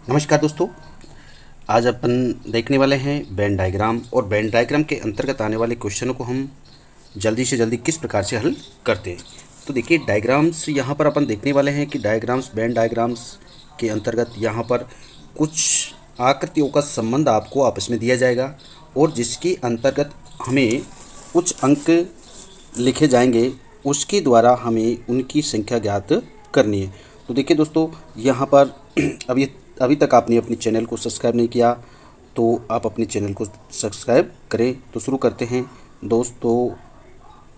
नमस्कार दोस्तों। आज अपन देखने वाले हैं वेन डायग्राम और वेन डायग्राम के अंतर्गत आने वाले क्वेश्चनों को हम जल्दी से जल्दी किस प्रकार से हल करते हैं। तो देखिए डायग्राम्स यहाँ पर अपन देखने वाले हैं कि डायग्राम्स वेन डायग्राम्स के अंतर्गत यहाँ पर कुछ आकृतियों का संबंध आपको आपस में दिया जाएगा और जिसके अंतर्गत हमें कुछ अंक लिखे जाएंगे, उसके द्वारा हमें उनकी संख्या ज्ञात करनी है। तो देखिए दोस्तों, यहाँ पर अभी तक आपने अपने चैनल को सब्सक्राइब नहीं किया तो आप अपने चैनल को सब्सक्राइब करें। तो शुरू करते हैं दोस्तों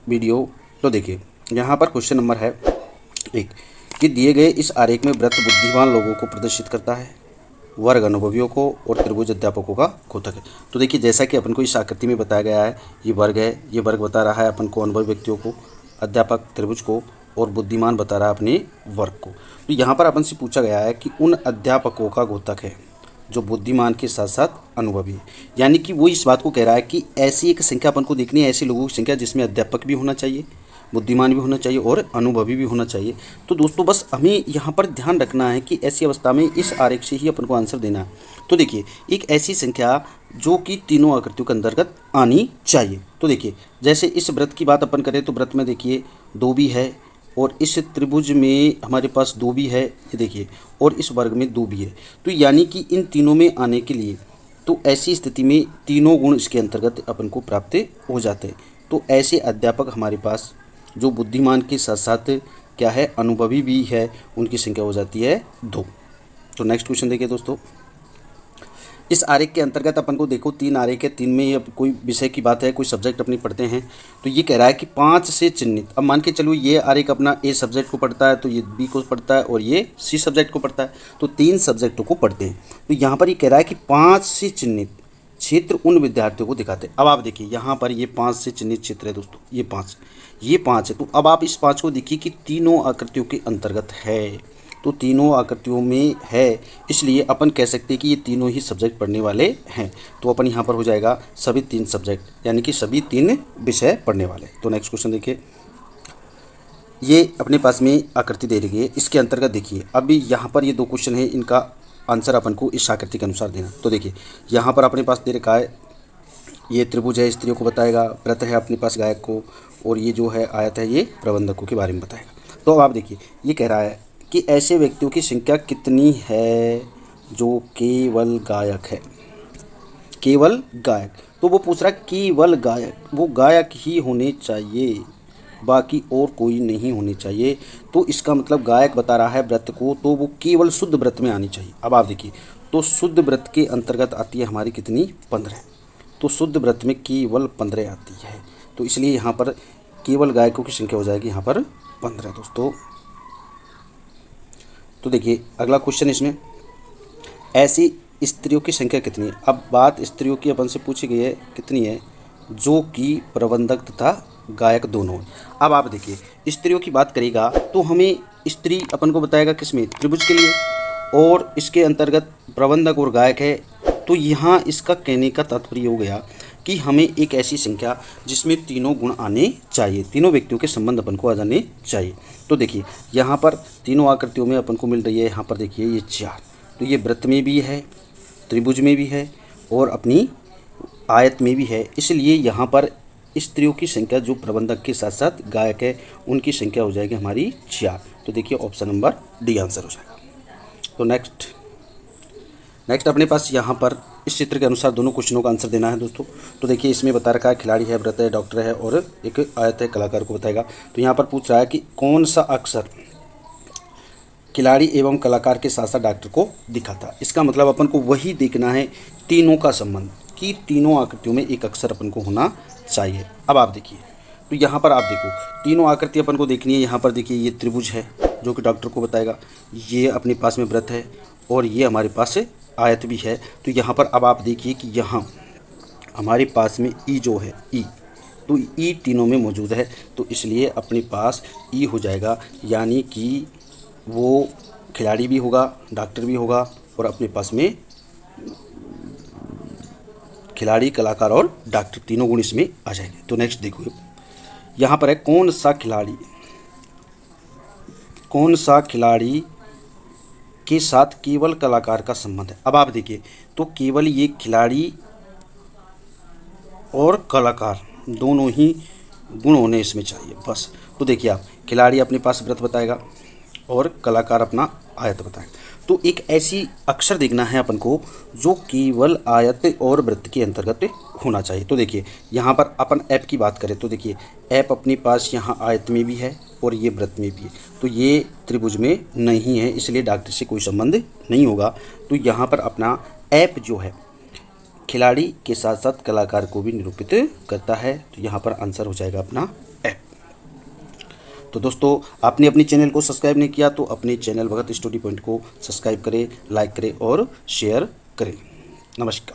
वीडियो। तो देखिए यहाँ पर क्वेश्चन नंबर है 1 कि दिए गए इस आरेख में वृत्त बुद्धिमान लोगों को प्रदर्शित करता है, वर्ग अनुभवियों को और त्रिभुज अध्यापकों का द्योतक है। तो देखिए जैसा कि अपन को इस आकृति में बताया गया है, ये वर्ग है, ये वर्ग बता रहा है अपन को अनुभवी व्यक्तियों को, अध्यापक त्रिभुज को और बुद्धिमान बता रहा है अपने वर्ग को। तो यहाँ पर अपन से पूछा गया है कि उन अध्यापकों का द्योतक है जो बुद्धिमान के साथ साथ अनुभवी है। यानी कि वो इस बात को कह रहा है कि ऐसी एक संख्या अपन को देखनी है, ऐसे लोगों की संख्या जिसमें अध्यापक भी होना चाहिए, बुद्धिमान भी होना चाहिए और अनुभवी भी होना चाहिए। तो दोस्तों बस हमें यहाँ पर ध्यान रखना है कि ऐसी अवस्था में इस आरेख से ही अपन को आंसर देना है। तो देखिए एक ऐसी संख्या जो कि तीनों आकृतियों के अंतर्गत आनी चाहिए। तो देखिए जैसे इस वृत्त की बात अपन करें तो वृत्त में देखिए 2 भी है और इस त्रिभुज में हमारे पास 2 भी है, ये देखिए, और इस वर्ग में 2 भी है। तो यानी कि इन तीनों में आने के लिए तो ऐसी स्थिति में तीनों गुण इसके अंतर्गत अपन को प्राप्त हो जाते हैं। तो ऐसे अध्यापक हमारे पास जो बुद्धिमान के साथ साथ क्या है, अनुभवी भी है, उनकी संख्या हो जाती है 2। तो नेक्स्ट क्वेश्चन देखिए दोस्तों, इस आरेख के अंतर्गत अपन को देखो 3 आरेख है, 3 में ये कोई विषय की बात है, कोई सब्जेक्ट अपनी पढ़ते हैं। तो ये कह रहा है कि 5 से चिन्हित, अब मान के चलो ये आरेख अपना ए सब्जेक्ट को पढ़ता है, तो ये बी को पढ़ता है और ये सी सब्जेक्ट को पढ़ता है, तो 3 सब्जेक्टों को पढ़ते हैं। तो यहाँ पर ये कह रहा है कि 5 से चिन्हित क्षेत्र उन विद्यार्थियों को दिखाते हैं। अब आप देखिए यहाँ पर ये 5 से चिन्हित क्षेत्र है दोस्तों, ये 5 है। तो अब आप इस 5 को देखिए कि तीनों आकृतियों के अंतर्गत है, तो तीनों आकृतियों में है, इसलिए अपन कह सकते हैं कि ये तीनों ही सब्जेक्ट पढ़ने वाले हैं। तो अपन यहाँ पर हो जाएगा सभी 3 सब्जेक्ट, यानी कि सभी 3 विषय पढ़ने वाले। तो नेक्स्ट क्वेश्चन देखिए, ये अपने पास में आकृति दे रही है, इसके अंतर्गत देखिए अभी यहाँ पर ये 2 क्वेश्चन है, इनका आंसर अपन को इस आकृति के अनुसार देना। तो देखिए यहाँ पर अपने पास दे रखा है, ये त्रिभुज है, स्त्रियों को बताएगा, व्रत है अपने पास गायक को, और ये जो है आयत है ये प्रबंधकों के बारे में बताएगा। तो अब आप देखिए ये कह रहा है कि ऐसे व्यक्तियों की संख्या कितनी है जो केवल गायक है, केवल गायक। तो वो पूछ रहा है केवल गायक, वो गायक ही होने चाहिए, बाकी और कोई नहीं होने चाहिए। तो इसका मतलब गायक बता रहा है व्रत को, तो वो केवल शुद्ध व्रत में आनी चाहिए। अब आप देखिए तो शुद्ध व्रत के अंतर्गत आती है हमारी कितनी, 15। तो शुद्ध व्रत में केवल 15 आती है, तो इसलिए यहाँ पर केवल गायकों की संख्या हो जाएगी यहाँ पर 15 दोस्तों। तो देखिए अगला क्वेश्चन इसमें, ऐसी स्त्रियों की संख्या कितनी है। अब बात स्त्रियों की अपन से पूछी गई है कितनी है, जो कि प्रबंधक तथा गायक दोनों हैं। अब आप देखिए स्त्रियों की बात करेगा तो हमें स्त्री अपन को बताएगा किसमें, त्रिभुज के लिए, और इसके अंतर्गत प्रबंधक और गायक है। तो यहाँ इसका कहने का तात्पर्य हो गया कि हमें एक ऐसी संख्या जिसमें तीनों गुण आने चाहिए, तीनों व्यक्तियों के संबंध अपन को आ जाने चाहिए। तो देखिए यहाँ पर तीनों आकृतियों में अपन को मिल रही है, यहाँ पर देखिए ये 4, तो ये वृत्त में भी है, त्रिभुज में भी है और अपनी आयत में भी है, इसलिए यहाँ पर स्त्रियों की संख्या जो प्रबंधक के साथ साथ गायक है उनकी संख्या हो जाएगी हमारी 4। तो देखिए ऑप्शन नंबर डी आंसर हो जाएगा। तो नेक्स्ट अपने पास यहाँ पर इस चित्र के अनुसार दोनों क्वेश्चनों का आंसर देना है दोस्तों। तो देखिए इसमें बता रखा है खिलाड़ी है, व्रत है, डॉक्टर है और एक आयत है, कलाकार को बताएगा। तो यहाँ पर पूछ रहा है कि कौन सा अक्षर खिलाड़ी एवं कलाकार के साथ साथ डॉक्टर को दिखाता है। इसका मतलब अपन को वही देखना है तीनों का संबंध, कि तीनों आकृतियों में एक अक्षर अपन को होना चाहिए। अब आप देखिए तो यहाँ पर आप देखो तीनों आकृति अपन को देखनी है। यहाँ पर देखिए ये त्रिभुज है जो कि डॉक्टर को बताएगा, ये अपने पास में व्रत है और ये हमारे पास आयत भी है। तो यहाँ पर अब आप देखिए कि यहाँ हमारे पास में ई जो है, ई, तो ई तीनों में मौजूद है, तो इसलिए अपने पास ई हो जाएगा, यानी कि वो खिलाड़ी भी होगा, डॉक्टर भी होगा और अपने पास में खिलाड़ी, कलाकार और डॉक्टर तीनों गुण इसमें आ जाएंगे। तो नेक्स्ट देखो यहाँ पर है कौन सा खिलाड़ी के साथ केवल कलाकार का संबंध है। अब आप देखिए, तो केवल ये खिलाड़ी और कलाकार दोनों ही गुण होने इसमें चाहिए बस। तो देखिए आप, खिलाड़ी अपने पास वृत्त बताएगा और कलाकार अपना आयत बताएगा। तो एक ऐसी अक्षर देखना है अपन को जो केवल आयत और वृत्त के अंतर्गत होना चाहिए। तो देखिए यहाँ पर अपन ऐप की बात करें तो देखिए ऐप अपने पास यहाँ आयत में भी है और ये वृत्त में भी है, तो ये त्रिभुज में नहीं है, इसलिए डॉक्टर से कोई संबंध नहीं होगा। तो यहाँ पर अपना ऐप जो है खिलाड़ी के साथ साथ कलाकार को भी निरूपित करता है, तो यहाँ पर आंसर हो जाएगा अपना ऐप। तो दोस्तों, आपने अपने चैनल को सब्सक्राइब नहीं किया तो अपने चैनल भगत स्टडी पॉइंट को सब्सक्राइब करें, लाइक करें और शेयर करें। नमस्कार।